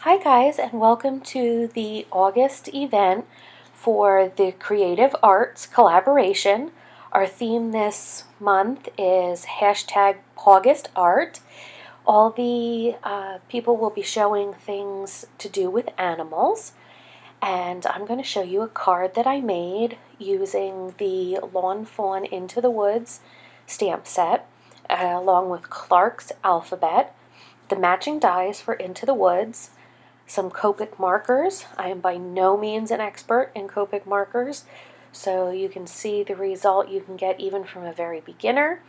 Hi guys, and welcome to the August event for the Creative Arts collaboration. Our theme this month is hashtag Pawgustart. All the people will be showing things to do with animals, and I'm going to show you a card that I made using the Lawn Fawn Into the Woods stamp set, along with Clark's Alphabet, the matching dies for Into the Woods, some Copic markers. I am by no means an expert in Copic markers, so you can see the result you can get even from a very beginner.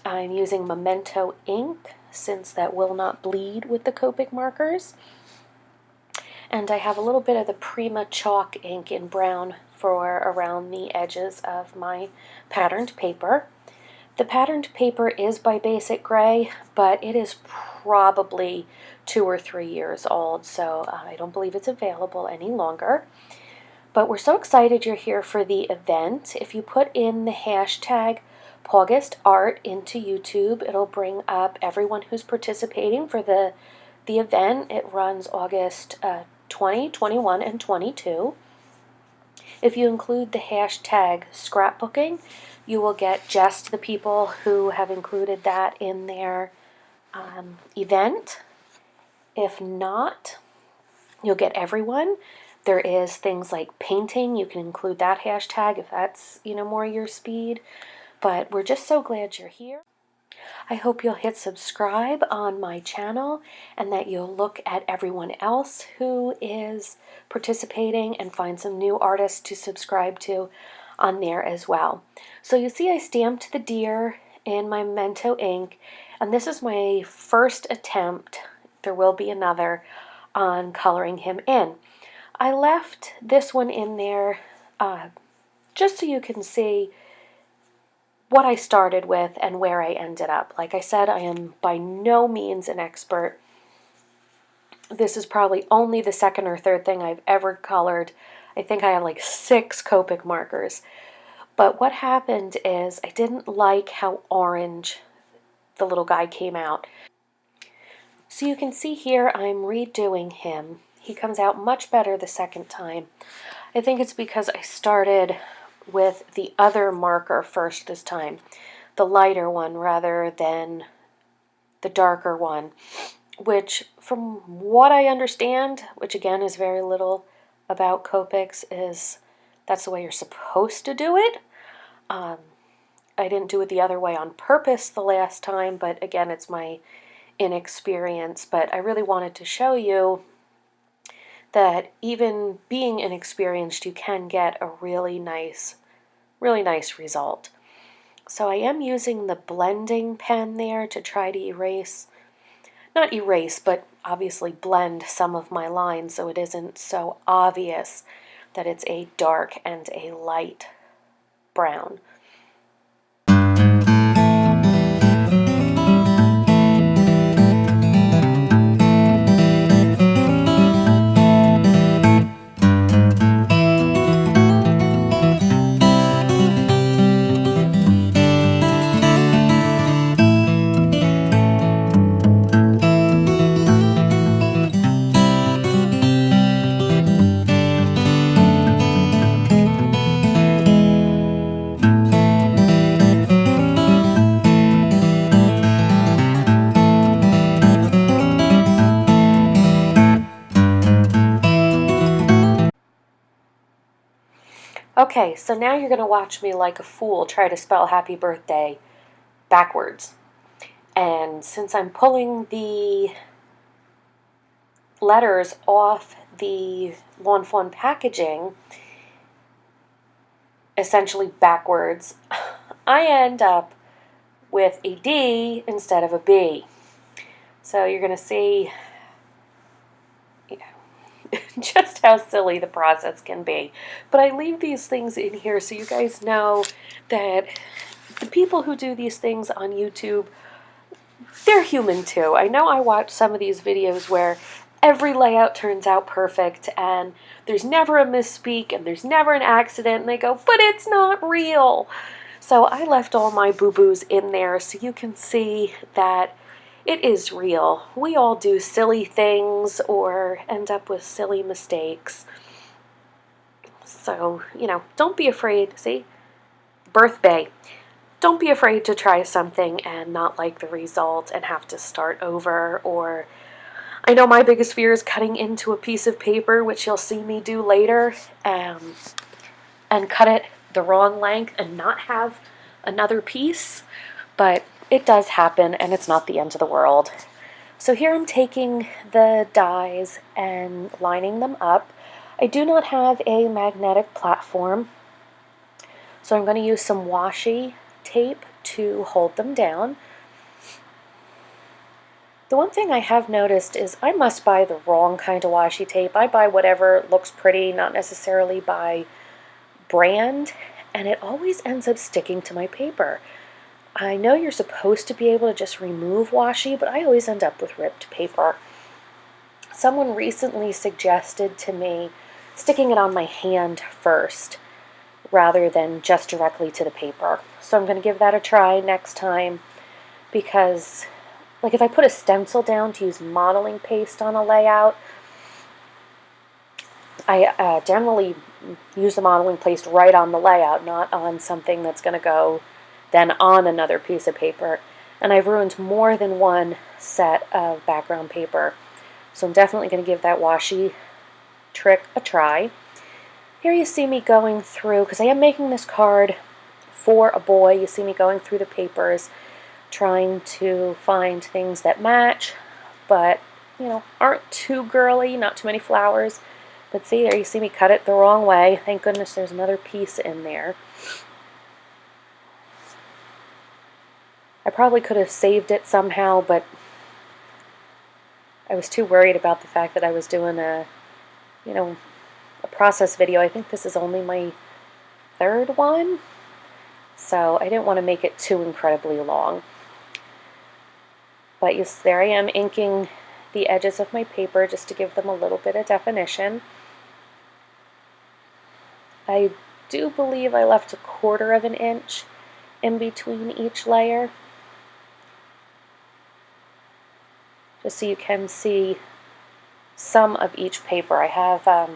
I'm using Memento ink since that will not bleed with the Copic markers. And I have a little bit of the Prima chalk ink in brown for around the edges of my patterned paper. The patterned paper is by Basic Gray, but it is probably 2 or 3 years old, so I don't believe it's available any longer. But we're so excited you're here for the event. If you put in the hashtag Pawgustart into YouTube, it'll bring up everyone who's participating for the event. It runs August 20, 21, and 22. If you include the hashtag Scrapbooking, you will get just the people who have included that in their event. If not, you'll get everyone. There is things like painting. You can include that hashtag if that's, more your speed. But we're just so glad you're here. I hope you'll hit subscribe on my channel and that you'll look at everyone else who is participating and find some new artists to subscribe to on there as well. So you see I stamped the deer in my Memento ink, and this is my first attempt, there will be another, on coloring him in. I left this one in there just so you can see what I started with and where I ended up. Like I said, I am by no means an expert. This is probably only the second or third thing I've ever colored. I think I have like 6 Copic markers. But what happened is I didn't like how orange the little guy came out. So you can see here I'm redoing him. He comes out much better the second time. I think it's because I started with the other marker first this time, the lighter one rather than the darker one, which from what I understand, which again is very little about Copics, is that's the way you're supposed to do it. I didn't do it the other way on purpose the last time, but again, it's my inexperience. But I really wanted to show you that even being inexperienced, you can get a really nice result. So I am using the blending pen there to try to erase, not erase, but obviously blend some of my lines so it isn't so obvious that it's a dark and a light brown. Okay, so now you're going to watch me like a fool try to spell happy birthday backwards. And since I'm pulling the letters off the Lawn Fawn packaging, essentially backwards, I end up with a D instead of a B. So you're going to see just how silly the process can be. But I leave these things in here so you guys know that the people who do these things on YouTube, they're human too. I know I watch some of these videos where every layout turns out perfect and there's never a misspeak and there's never an accident, and they go, but it's not real. So I left all my boo-boos in there so you can see that it is real. We all do silly things or end up with silly mistakes. So, don't be afraid. See? Birthday. Don't be afraid to try something and not like the result and have to start over. Or, I know my biggest fear is cutting into a piece of paper, which you'll see me do later, and cut it the wrong length and not have another piece. But it does happen, and it's not the end of the world. So here I'm taking the dies and lining them up. I do not have a magnetic platform, so I'm going to use some washi tape to hold them down. The one thing I have noticed is I must buy the wrong kind of washi tape. I buy whatever looks pretty, not necessarily by brand, and it always ends up sticking to my paper. I know you're supposed to be able to just remove washi, but I always end up with ripped paper. Someone recently suggested to me sticking it on my hand first rather than just directly to the paper. So I'm going to give that a try next time, because like if I put a stencil down to use modeling paste on a layout, I generally use the modeling paste right on the layout, not on something that's going to go then on another piece of paper. And I've ruined more than one set of background paper. So I'm definitely going to give that washi trick a try. Here you see me going through, because I am making this card for a boy, you see me going through the papers, trying to find things that match, but, aren't too girly, not too many flowers. But see, there you see me cut it the wrong way. Thank goodness there's another piece in there. I probably could have saved it somehow, but I was too worried about the fact that I was doing a process video. I think this is only my third one, so I didn't want to make it too incredibly long. But yes, there I am inking the edges of my paper just to give them a little bit of definition. I do believe I left 1/4 of an inch in between each layer, just so you can see some of each paper. I have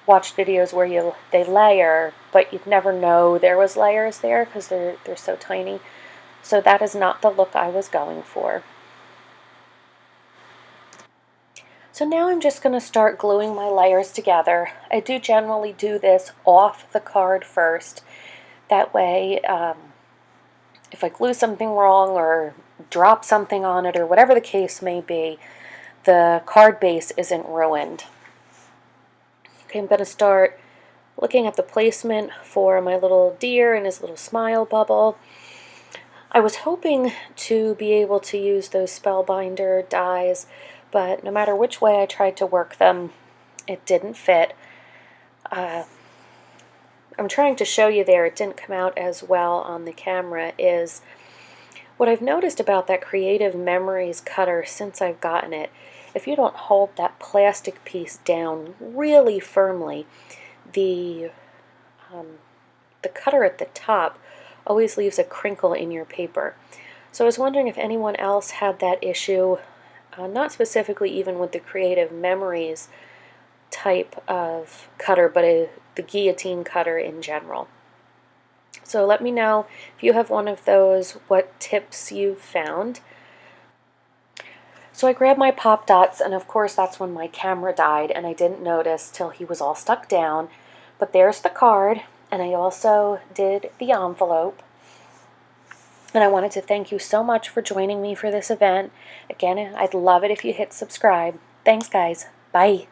watched videos where they layer, but you'd never know there was layers there because they're so tiny. So that is not the look I was going for. So now I'm just going to start gluing my layers together. I do generally do this off the card first. That way, if I glue something wrong or drop something on it or whatever the case may be, the card base isn't ruined. Okay, I'm going to start looking at the placement for my little deer and his little smile bubble. I was hoping to be able to use those Spellbinder dies, but no matter which way I tried to work them, it didn't fit. I'm trying to show you there, it didn't come out as well on the camera, is what I've noticed about that Creative Memories cutter since I've gotten it. If you don't hold that plastic piece down really firmly, the cutter at the top always leaves a crinkle in your paper. So I was wondering if anyone else had that issue, not specifically even with the Creative Memories type of cutter, but the guillotine cutter in general. So let me know if you have one of those, what tips you've found. So I grabbed my pop dots, and of course that's when my camera died and I didn't notice till he was all stuck down. But there's the card, and I also did the envelope. And I wanted to thank you so much for joining me for this event. Again, I'd love it if you hit subscribe. Thanks, guys. Bye.